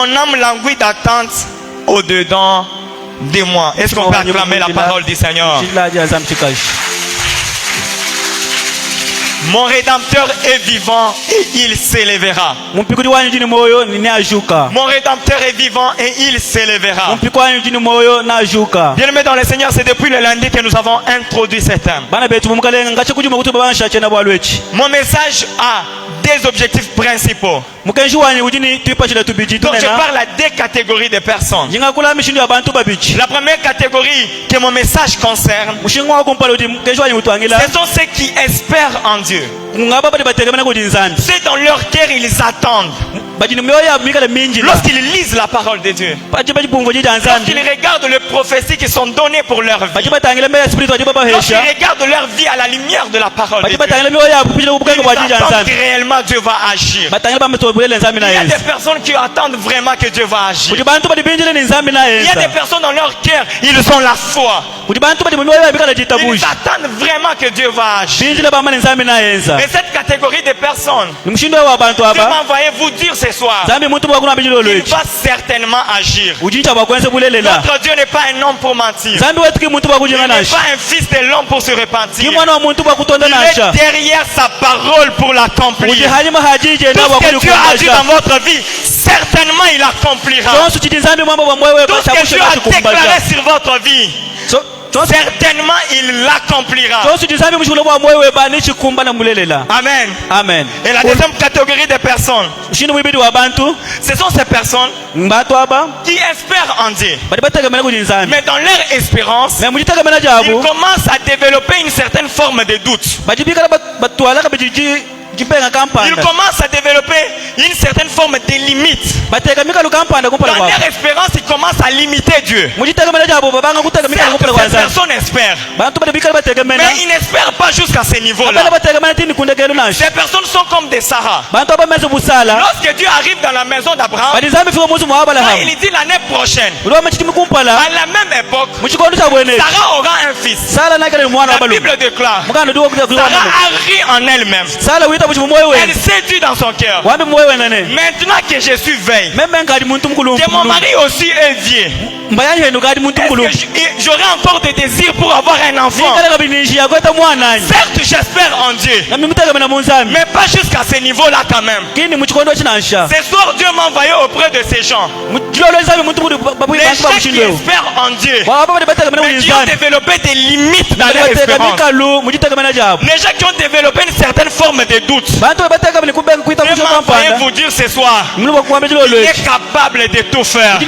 Mon âme languit d'attente au-dedans de moi. Est-ce qu'on peut acclamer la parole du Seigneur? Mon Rédempteur est vivant et il s'élèvera. Mon Rédempteur est vivant et il s'élèvera. Bien-aimés dans le Seigneur, c'est depuis le lundi que nous avons introduit ce thème. Mon message a des objectifs principaux. Donc je parle à deux catégories de personnes. La première catégorie que mon message concerne, ce sont ceux qui espèrent en Dieu. C'est dans leur cœur ils attendent. Lorsqu'ils lisent la parole de Dieu, lorsqu'ils regardent les prophéties qui sont données pour leur vie, lorsqu'ils regardent leur vie à la lumière de la parole de Dieu, ils attendent que réellement Dieu va agir. Il y a des personnes qui attendent vraiment que Dieu va agir. Il y a des personnes dans leur cœur, ils ont la foi. Ils attendent vraiment que Dieu va agir. Et cette catégorie de personnes, Dieu m'a envoyé vous dire ce soir, il va certainement agir. Notre Dieu n'est pas un homme pour mentir. Il n'est pas un fils de l'homme pour se repentir. Il est derrière sa parole pour l'accomplir. Tout ce que Dieu a dit dans votre vie, certainement il accomplira. Tout ce que Dieu a déclaré sur votre vie, certainement il l'accomplira. Amen. Amen. Et la deuxième catégorie de personnes, ce sont ces personnes qui espèrent en Dieu. Mais dans leur espérance, ils commencent à développer une certaine forme de doute. Ils commencent à développer une certaine forme de limite. Dans leur espérance, ils commencent à limiter Dieu. Certes, ces personnes espèrent, mais ils n'espèrent pas jusqu'à ce niveau-là. Ces personnes sont comme des Sarah. Lorsque Dieu arrive dans la maison d'Abraham, il dit l'année prochaine, à la même époque, Sarah aura un fils. La Bible déclare, Sarah a ri en elle-même. Elle séduit dans son cœur. Maintenant que je suis veille, que mon mari aussi est vieux, j'aurai encore des désirs pour avoir un enfant. Certes, j'espère en Dieu, mais pas jusqu'à ce niveau-là quand même. Ce soir, Dieu m'a envoyé auprès de ces gens. Les gens qui espèrent en Dieu, mais qui ont développé des limites dans leur espérance. Les gens qui ont développé une certaine forme de doute. Dieu m'a envoyé vous dire ce soir, il est capable de tout faire.